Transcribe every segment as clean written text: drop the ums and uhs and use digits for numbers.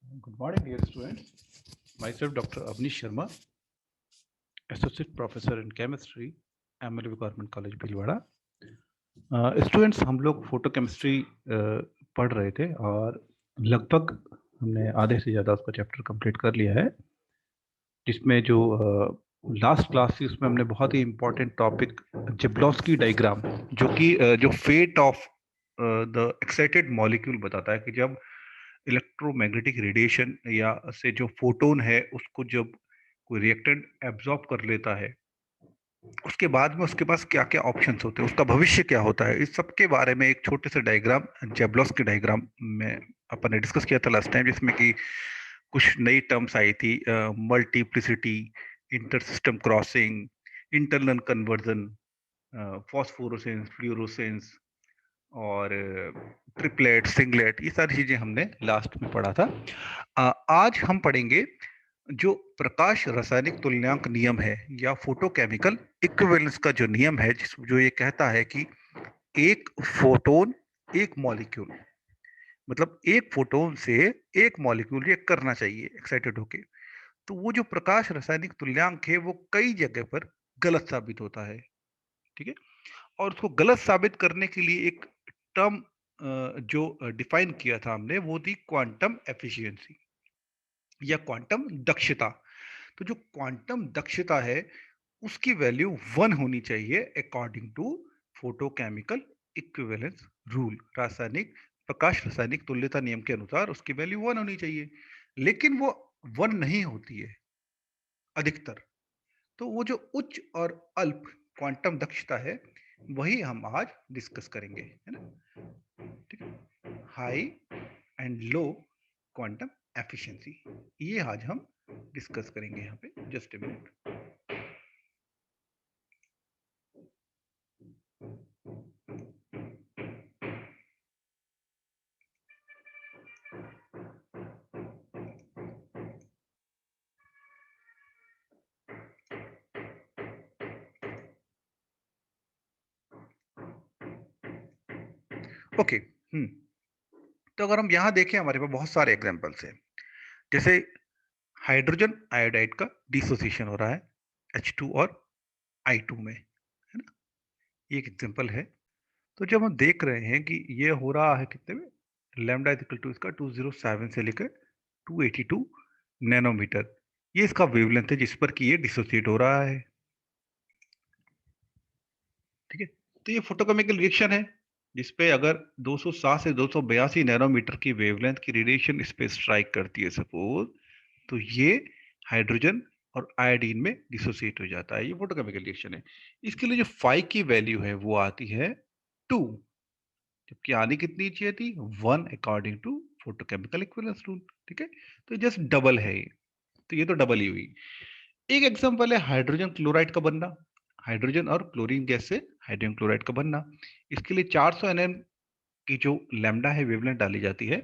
Good morning, dear students. Myself, Dr. Avnish Sharma, Associate Professor in Chemistry, MLB Government College, Bhilwara. Students, हम लोग photo chemistry पढ़ रहे थे और लगभग हमने आधे से ज़्यादा उसका चैप्टर कंप्लीट कर लिया है, जिसमें जो लास्ट क्लास थी उसमें हमने बहुत ही इम्पोर्टेंट टॉपिक जेब्लॉस्की डायग्राम, जो कि जो fate of the excited molecule बताता है कि जब इलेक्ट्रोमैग्नेटिक रेडिएशन या से जो फोटोन है उसको जब कोई रिएक्टेंट एब्जॉर्ब कर लेता है, उसके बाद में उसके पास क्या क्या ऑप्शंस होते हैं, उसका भविष्य क्या होता है, इस सब के बारे में एक छोटे से डायग्राम, जेब्लॉस्की डायग्राम में अपन ने डिस्कस किया था लास्ट टाइम, जिसमें कि कुछ नई टर्म्स आई थी, multiplicity, inter system crossing, internal conversion, phosphorescence, fluorescence और ट्रिपलेट, सिंगलेट, ये सारी चीजें हमने लास्ट में पढ़ा था। आज हम पढ़ेंगे जो प्रकाश रासायनिक तुल्यांक नियम है या फोटोकेमिकल इक्विवेलेंस का जो नियम है, जो ये कहता है कि एक फोटोन एक मॉलिक्यूल, मतलब एक फोटोन से एक मॉलिक्यूल रिएक्ट करना चाहिए एक्साइटेड होके, तो वो जो प्रकाश रासायनिक तुल्यांक है वो कई जगह पर गलत साबित होता है। ठीक है, और उसको गलत साबित करने के लिए एक टर्म जो डिफाइन किया था हमने, वो थी क्वांटम एफिशिएंसी या क्वांटम दक्षता। तो जो क्वांटम दक्षता है उसकी वैल्यू 1 होनी चाहिए according to photochemical equivalence rule, रासायनिक प्रकाश रासायनिक तुल्यता नियम के अनुसार उसकी वैल्यू 1 होनी चाहिए, लेकिन वो 1 नहीं होती है अधिकतर। तो वो जो उच्च और अल्प क्वांटम दक्षता है वही हम आज डिस्कस करेंगे, है ना। ठीक है, high and low quantum efficiency, ये आज हम डिस्कस करेंगे यहाँ पे। Just a minute. ओके। तो अगर हम यहाँ देखें, हमारे पास बहुत सारे एग्जांपल्स हैं। जैसे हाइड्रोजन आयोडाइड का डिसोसिएशन हो रहा है H2 और I2 में, है ना, ये एक एग्जांपल है। तो जब हम देख रहे हैं कि ये हो रहा है कितने में, लैम्डा इज इक्वल टू इसका 207 से लेकर 282 नैनोमीटर, ये इसका वेवलेंथ है जिस पर कि ये डिसोसिएट हो रहा है। ठीक है, तो ये फोटोकेमिकल रिएक्शन है जिसपे अगर 207 से 282 नैनोमीटर की वेवलेंथ की रेडिएशन इस पे स्ट्राइक करती है सपोज, तो ये हाइड्रोजन और आयोडीन में डिसोसिएट हो जाता है। ये फोटोकेमिकल रिएक्शन है। इसके लिए जो फाई की वैल्यू है वो आती है 2, जबकि आनी कितनी चाहिए थी, 1 according to photochemical equivalence rule. ठीक है, तो जस्ट डबल है ये, तो ये तो डबल ही हुई। एक एग्जांपल है हाइड्रोजन क्लोराइड का बनना, हाइड्रोजन और क्लोरीन गैस से हाइड्रोजन क्लोराइड का बनना। इसके लिए 400 nm की जो लैम्डा है वेवलेंथ डाली जाती है।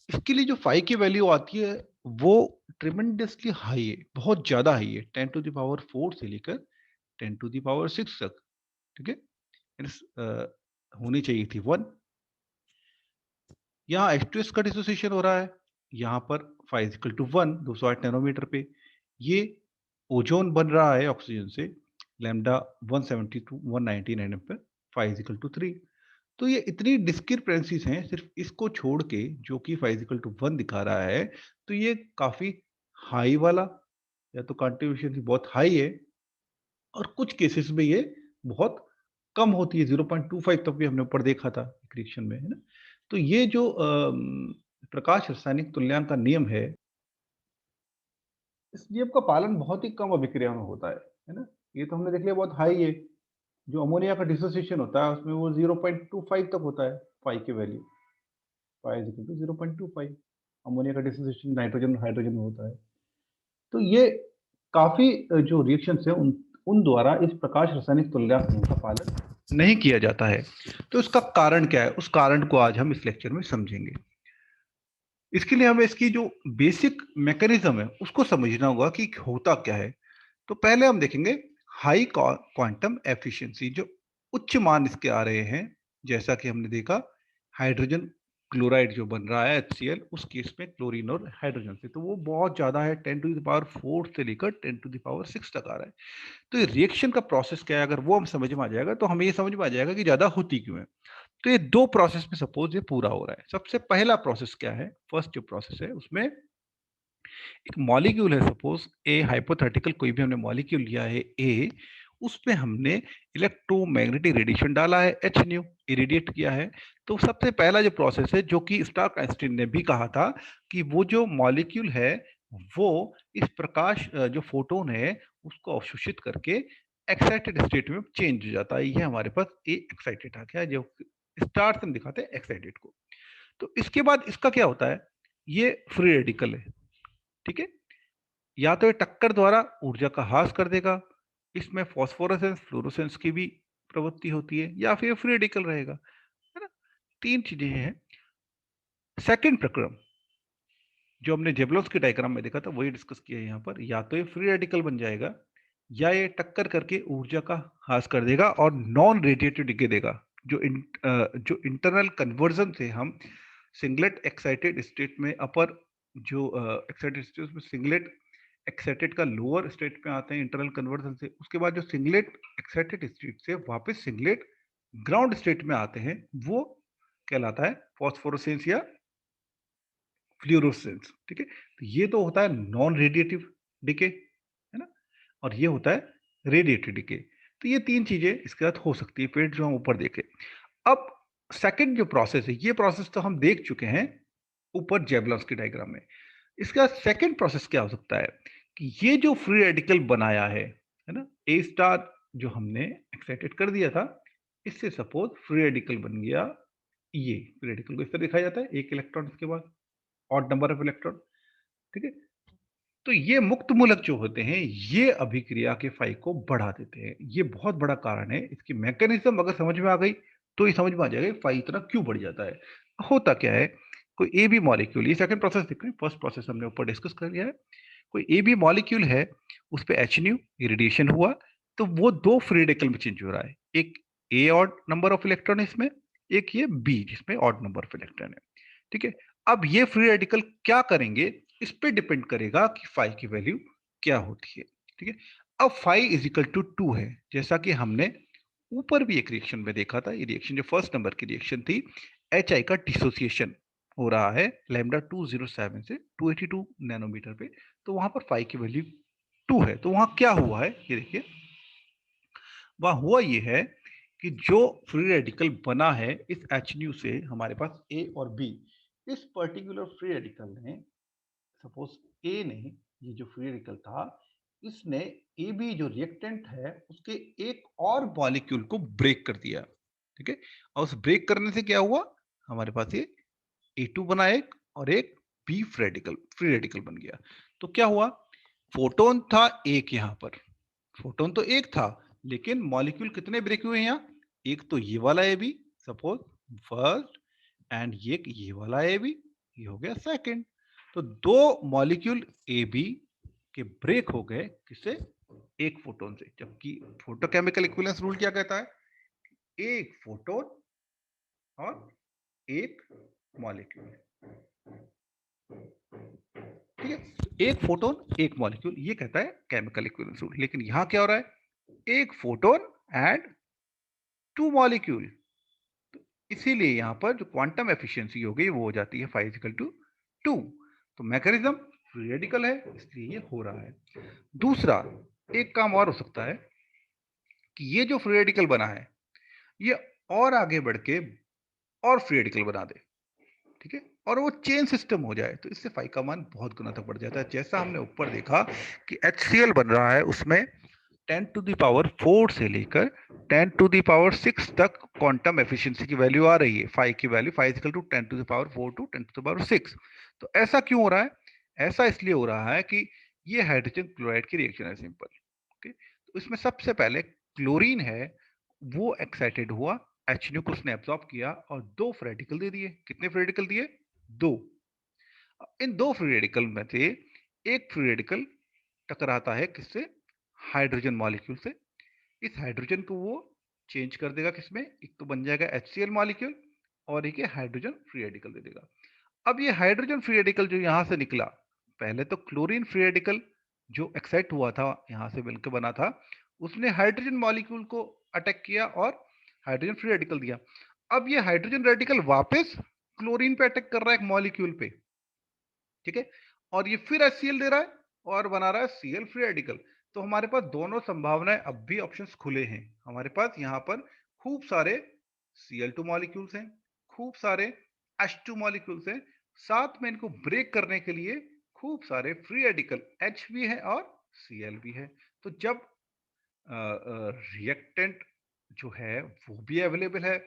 इसके लिए जो फाई की वैल्यू आती है वो ट्रिमेंडसली हाई है, बहुत ज्यादा हाई है, 10⁴ से लेकर 10⁶ तक। ठीक है, होनी चाहिए थी 1। यहाँ H2S का डिसोसिएशन हो रहा है, यहाँ पर phi is equal to 1, 208 nanometre पे। ये ओजोन बन रहा है ऑक्सीजन से, लैम्डा 170 टू 190 nm पर, फाई इज इक्वल टू 3। तो ये इतनी डिस्क्रिपेंसीज हैं सिर्फ इसको छोड़ के, जो कि फाई इज इक्वल टू 1 दिखा रहा है, तो ये काफी हाई वाला, या तो कंट्रीब्यूशन बहुत हाई है, और कुछ केसेस में ये बहुत कम होती है, 0.25 तक भी हमने ऊपर देखा था रिएक्शन में, है ना। तो ये जो प्रकाश रासायनिक तुल्यांक का नियम है, इस नियम का पालन बहुत ही कम अभिक्रिया में होता है ना। ये तो हमने देख लिया बहुत हाई है। जो अमोनिया का डिसोसिएशन होता है उसमें वो 0.25 तक होता है फाई की value, phi is equal to 0.25। Ammonia का डिसोसिएशन नाइट्रोजन और हाइड्रोजन में होता है। तो ये काफी जो रिएक्शंस है उन उन द्वारा इस प्रकाश रासायनिक तुल्यांक नियम का पालन नहीं किया जाता है। तो इसका कारण क्या है, उस कारण को आज हम इस लेक्चर में समझेंगे। इसके लिए हमें इसकी जो बेसिक मैकेनिज्म है उसको समझना होगा कि होता क्या है। तो पहले हम देखेंगे हाई क्वांटम एफिशिएंसी, जो उच्च मान इसके आ रहे हैं, जैसा कि हमने देखा हाइड्रोजन क्लोराइड जो बन रहा है HCl, उस केस में क्लोरीन और हाइड्रोजन से, तो वो बहुत ज्यादा है, 10⁴ से लेकर 10⁶ तक आ रहा है। तो ये रिएक्शन का प्रोसेस क्या है, अगर वो हम समझ में आ जाएगा तो हमें ये समझ में आ जाएगा कि ज्यादा होती क्यों है। तो ये दो प्रोसेस में सपोज ये पूरा हो रहा है। सबसे पहला प्रोसेस क्या है, फर्स्ट जो प्रोसेस है उसमें एक मॉलिक्यूल है, सपोज ए, हाइपोथेटिकल कोई भी हमने मॉलिक्यूल लिया है ए, उसमें हमने इलेक्ट्रोमैग्नेटिक रेडिएशन डाला है, एच न्यू इरेडिएट किया है। तो सबसे पहला जो प्रोसेस है, जो कि स्टार्क आइंस्टीन ने भी कहा था कि वो जो मॉलिक्यूल है वो इस प्रकाश जो फोटोन है उसको अवशोषित करके एक्साइटेड स्टेट में चेंज हो जाता है। ये हमारे पास ए एक्साइटेड आ गया, जो स्टार से हम दिखाते हैं एक्साइटेड को। तो इसके बाद इसका क्या होता है, ये फ्री रेडिकल है, ठीक है। या तो ये टक्कर द्वारा ऊर्जा का ह्रास कर देगा, इसमें फॉस्फोरेसेंस फ्लोरोसेंस की भी प्रवृत्ति होती है, या फिर फ्री रेडिकल रहेगा, है ना। तीन चीजें हैं। सेकंड प्रक्रम जो हमने जेबलोस के डायग्राम में देखा था वही डिस्कस किया है यहाँ पर। या तो ये फ्री रेडिकल बन जाएगा, या ये टक्कर करके ऊर्जा का ह्रास कर देगा और नॉन रेडिएटिव डिके देगा। जो इंटरनल कन्वर्जन से हम सिंगलेट एक्साइटेड स्टेट में अपर, जो एक्साइटेड स्टेट में सिंगलेट एक्साइटेड का लोअर स्टेट में आते हैं इंटरनल कन्वर्जन से, उसके बाद जो सिंगलेट एक्साइटेड स्टेट से वापस सिंगलेट ग्राउंड स्टेट में आते हैं, वो कहलाता है फॉस्फोरेसेंस या फ्लोरोसेंस, ठीक है। तो ये तो होता है नॉन रेडिएटिव डिके, है ना, और ये होता है रेडिएटिव डिके। तो ये तीन चीजें इसके साथ हो सकती है, फिर जो हम ऊपर देखे। अब सेकंड जो प्रोसेस है, ये प्रोसेस तो हम देख चुके हैं ऊपर जेबलॉन्स्की डायग्राम में। इसका सेकंड प्रोसेस क्या हो सकता है कि ये जो फ्री रेडिकल बनाया है ना, ए स्टार जो हमने एक्साइटेड कर दिया था, इससे सपोज फ्री रेडिकल बन गया। ये फ्री रेडिकल को इस तरह दिखाया जाता है, एक इलेक्ट्रॉन इसके बाद ऑड नंबर ऑफ इलेक्ट्रॉन, ठीक है। तो ये मुक्त मूलक जो होते हैं ये अभिक्रिया के फाई को बढ़ा देते हैं। ये बहुत बड़ा कारण है। इसकी मैकेनिज्म अगर समझ में आ गई तो ये समझ में आ जाएगा फाई इतना क्यों बढ़ जाता है। होता क्या है, कोई ए बी मॉलिक्यूल, ये सेकंड प्रोसेस देख रहे हैं, फर्स्ट प्रोसेस हमने ऊपर डिस्कस कर लिया है। कोई ए बी मॉलिक्यूल है, उस पर एच न्यू इरिडिएशन हुआ, तो वो दो फ्री रेडिकल में चेंज हो रहा है। एक ए ऑड नंबर ऑफ इलेक्ट्रॉन इसमें, एक ये बी जिसमें ऑड नंबर ऑफ इलेक्ट्रॉन है, ठीक है। अब ये फ्री रेडिकल क्या करेंगे, इस पे डिपेंड करेगा कि फाई की वैल्यू क्या होती है, ठीक है। अब फाई इज इक्वल टू 2 है, जैसा कि हमने ऊपर भी एक रिएक्शन में देखा था। ये रिएक्शन जो फर्स्ट नंबर की रिएक्शन थी, एच आई का डिसोसिएशन हो रहा है लैम्डा 207 से 282 नैनोमीटर पे, तो वहां पर फाई की वैल्यू 2 है। तो वहां क्या हुआ है, ये देखिए, वहां हुआ ये है कि जो फ्री रेडिकल बना है इस एच न्यू से, हमारे पास ए और बी, इस पर्टिकुलर फ्री रेडिकल ने, सपोज ए ने, ये जो फ्री रेडिकल था, इसने ए बी जो रिएक्टेंट है उसके एक और मॉलिक्यूल को ब्रेक कर दिया, ठीक है। और उस ब्रेक करने से क्या हुआ, हमारे पास ये ए2 बना एक, और एक बी रेडिकल फ्री रेडिकल बन गया। तो क्या हुआ, फोटोन था एक, यहां पर फोटोन तो एक था, लेकिन मॉलिक्यूल कितने ब्रेक हुए हैं यहाँ, एक तो ये वाला A B, suppose first, and ये वाला ए बी, ये हो गया सेकंड। तो दो मॉलिक्यूल ए बी के ब्रेक हो गए, किससे, एक फोटोन से। जबकि फोटोकेमिकल इक्विवेलेंस रूल क्या कहता है, एक फोटोन और एक मॉलिक्यूल, ठीक है। एक फोटोन एक मॉलिक्यूल, ये कहता है केमिकल इक्विवेलेंस रूल। लेकिन यहां क्या हो रहा है, एक फोटोन एंड टू मॉलिक्यूल। इसीलिए यहां पर जो क्वांटम एफिशिएंसी हो गई वो हो जाती है फाइजिकल टू 2। तो मैकेनिज्म फ्री रेडिकल है, इसलिए ये हो रहा है। दूसरा एक काम और हो सकता है कि ये जो फ्री रेडिकल बना है ये और आगे बढ़ के और फ्री रेडिकल बना दे, ठीक है, और वो चेन सिस्टम हो जाए, तो इससे फाई का मान बहुत गुना तक बढ़ जाता है। जैसा हमने ऊपर देखा कि HCl बन रहा है, उसमें 10⁴ से लेकर 10⁻⁶ तक क्वांटम एफिशिएंसी की वैल्यू आ रही है। फाई की value phi equal to 10⁴ to 10⁻⁶। तो ऐसा क्यों हो रहा है, ऐसा इसलिए हो रहा है कि ये हाइड्रोजन क्लोराइड की रिएक्शन है, सिंपल, ओके। तो इसमें सबसे पहले क्लोरीन है, वो एक्साइटेड हुआ, एच न्यू को उसने एब्जॉर्ब किया और दो फ्री रेडिकल दे दिए। कितने फ्री रेडिकल दिए, दो। इन दो फ्री रेडिकल में से एक फ्री रेडिकल टकराता है किससे, हाइड्रोजन मॉलिक्यूल से। इस हाइड्रोजन को वो चेंज कर देगा किसमें, एक तो बन जाएगा HCl मॉलिक्यूल, और एक हाइड्रोजन फ्री रेडिकल दे देगा। अब ये हाइड्रोजन फ्री रेडिकल जो यहाँ से निकला, पहले तो क्लोरीन फ्री रेडिकल जो एक्साइट हुआ था यहाँ से मिलकर बना था, उसने हाइड्रोजन मॉलिक्यूल को अटैक किया और हाइड्रोजन फ्री रेडिकल दिया। अब ये हाइड्रोजन रेडिकल वापस क्लोरीन पे अटैक कर रहा है एक मॉलिक्यूल पे, ठीक है, और ये फिर HCl दे रहा है और बना रहा है Cl फ्री रेडिकल। तो हमारे पास दोनों संभावनाएं अब भी ऑप्शंस खुले हैं। हमारे पास यहाँ पर खूब सारे Cl2 मॉलिक्यूल्स हैं, खूब सारे H2 मॉलिक्यूल्स हैं, साथ में इनको ब्रेक करने के लिए खूब सारे फ्री रेडिकल H भी है और Cl भी है। तो जब रिएक्टेंट जो है वो भी अवेलेबल है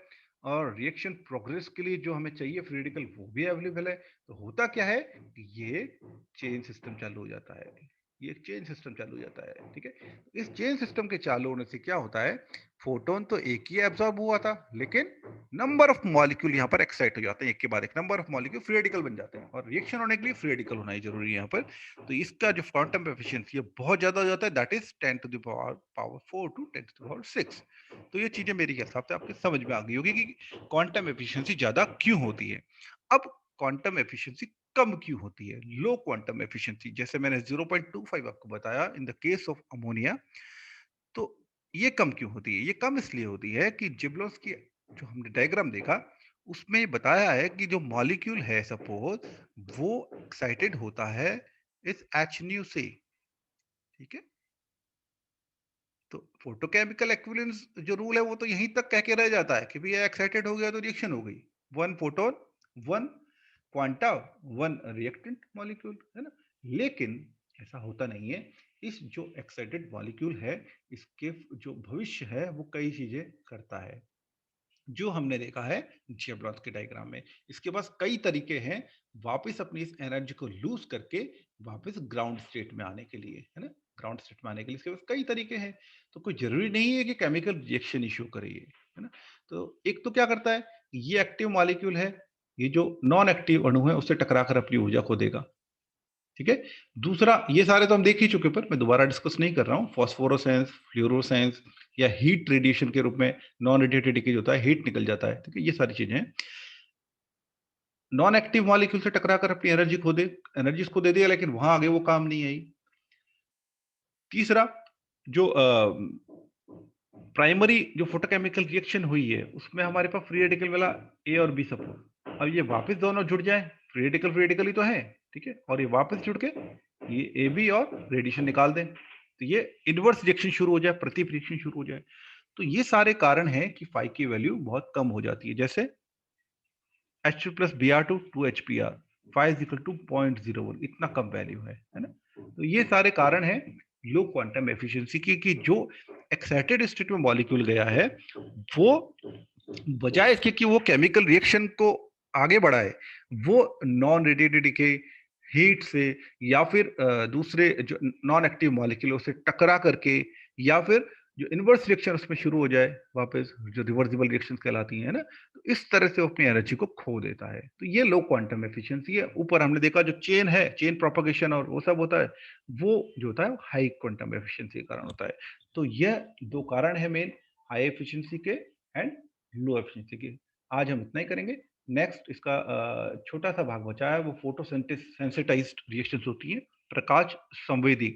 और रिएक्शन प्रोग्रेस के लिए जो हमें चाहिए फ्री रेडिकल वो भी अवेलेबल है, तो होता क्या है कि ये चेन सिस्टम चालू हो जाता है, ये चेन सिस्टम चालू हो जाता है, ठीक है। इस चेन सिस्टम के चालू होने से क्या होता है, फोटोन तो एक ही एब्जॉर्ब हुआ था, लेकिन नंबर ऑफ मॉलिक्यूल यहाँ पर एक्साइट हो जाते हैं, एक के बाद एक number of molecule free radical बन जाते हैं, और रिएक्शन होने के लिए फ्री रेडिकल होना ही जरूरी है यहाँ पर। तो इसका जो क्वांटम एफिशिएंसी है बहुत ज्यादा हो जाता है, that is 10 to the power 4 to 10 to the power 6। तो ये चीजें मेरी हिसाब से आपके समझ में आ गई होगी कि क्वांटम एफिशिएंसी ज्यादा क्यों होती है। अब क्वांटम एफिशिएंसी कम क्यों होती है, लो क्वांटम एफिशिएंसी, जैसे मैंने 0.25 आपको बताया in the case of ammonia, तो ये कम क्यों होती है? ये कम इसलिए होती है कि जिब्लोस की जो हमने डायग्राम देखा उसमें बताया है कि जो मॉलिक्यूल है सपोज वो एक्साइटेड होता है इस एच न्यू से, ठीक है। तो फोटोकेमिकल एक्विवेलेंस जो रूल है वो तो यहीं तक कह के रह जाता है कि भैया एक्साइटेड हो गया तो रिएक्शन हो गई, one photon one quanta one reactant molecule, है ना। लेकिन ऐसा होता नहीं है, इस जो एक्साइटेड मॉलिक्यूल है इसके जो भविष्य है वो कई चीजें करता है जो हमने देखा है जेब्लॉस के डायग्राम में। इसके पास कई तरीके हैं वापस अपनी इस एनर्जी को लूज करके वापस ग्राउंड स्टेट में आने के लिए, है ना। ग्राउंड स्टेट में आने के लिए इसके पास कई तरीके हैं, तो कोई जरूरी नहीं है कि केमिकल रिएक्शन इशू करे ये, है ना। तो एक तो क्या करता है, ये एक्टिव मॉलिक्यूल है, ये जो नॉन एक्टिव अणु है उससे टकरा कर अपनी ऊर्जा खो देगा, ठीक है। दूसरा, ये सारे तो हम देख ही चुके, पर मैं दोबारा डिस्कस नहीं कर रहा हूँ, फॉस्फोरोसेंस, फ्लोरोसेंस या हीट रेडिएशन के रूप में नॉन रेडिएटेड डिकेज होता है, हीट निकल जाता है, ठीक है। ये सारी चीजें हैं। नॉन एक्टिव मॉलिक्यूल से टकरा कर अपनी एनर्जी खो दे, एनर्जी इसको दे दिया लेकिन वहां आगे वो काम नहीं आई। तीसरा, जो प्राइमरी जो फोटोकेमिकल रिएक्शन हुई है उसमें हमारे पास फ्री रेडिकल वाला ए और बी सपोर्ट, अब ये वापस दोनों जुड़ जाए, फ्री रेडिकल ही तो है, ठीक है, और ये वापस जुड़ के ये ए बी और रेडिएशन निकाल दें, तो ये इनवर्स रिएक्शन शुरू हो जाए, प्रति रिएक्शन शुरू हो जाए। तो ये सारे कारण हैं कि फाई की वैल्यू बहुत कम हो जाती है, जैसे H2 plus Br2 2HBr 5 equal to 0.01, इतना कम वैल्यू है ना। तो ये सारे कारण हैं लो क्वांटम एफिशिएंसी की, कि जो एक्साइटेड स्टेट में मॉलिक्यूल गया है वो बजाय इसके कि वो केमिकल रिएक्शन को आगे बढ़ाए, वो नॉन रेडिएटेड के हीट से या फिर दूसरे जो नॉन एक्टिव मॉलिक्यूल से टकरा करके या फिर जो इनवर्स रिएक्शन उसमें शुरू हो जाए वापस, जो रिवर्सिबल रिएक्शंस कहलाती हैं ना, तो इस तरह से वो अपनी एनर्जी को खो देता है। तो ये लो क्वांटम एफिशिएंसी है। ऊपर हमने देखा जो चेन है, चेन प्रोपगेशन और वो सब होता है, वो जो होता है हाई क्वांटम एफिशिएंसी के कारण होता है। तो यह दो कारण है मेन, हाई एफिशिएंसी के एंड लो एफिशिएंसी के। आज हम इतना ही करेंगे। नेक्स्ट इसका छोटा सा भाग बचा है, वो फोटो सेंसिटाइज्ड रिएक्शंस होती है, प्रकाश संवेदी।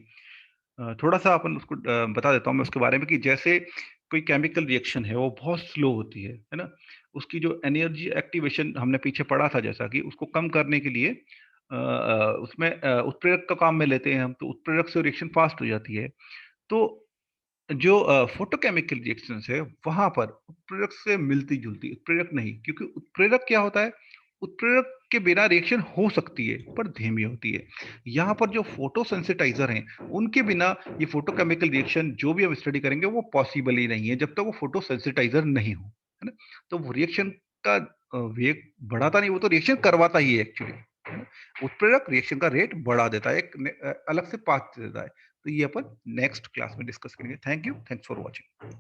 थोड़ा सा अपन उसको बता देता हूँ मैं उसके बारे में, कि जैसे कोई केमिकल रिएक्शन है वो बहुत स्लो होती है ना। उसकी जो एनर्जी एक्टिवेशन हमने पीछे पढ़ा था, जैसा कि उसको कम करने के लिए उसमें उत्प्रेरक का काम में लेते हैं हम, तो उत्प्रेरक से रिएक्शन फास्ट हो जाती है। तो जो फोटोकेमिकल रिएक्शंस है वहां पर उत्प्रेरक से मिलती जुलती, उत्प्रेरक नहीं, क्योंकि उत्प्रेरक क्या होता है, उत्प्रेरक के बिना रिएक्शन हो सकती है पर धीमी होती है। यहाँ पर जो फोटोसेंसिटाइजर हैं उनके बिना ये फोटोकेमिकल रिएक्शन जो भी हम स्टडी करेंगे वो पॉसिबल ही नहीं है जब तक वो फोटोसेंसिटाइजर नहीं हो, है ना। तो वो रिएक्शन का वेग बढ़ाता नहीं, वो तो रिएक्शन करवाता ही है एक्चुअली, है ना। उत्प्रेरक रिएक्शन का रेट बढ़ा देता है, एक अलग से पाथ देता है। तो ये अपन नेक्स्ट क्लास में डिस्कस करेंगे। Thank you, thanks for watching.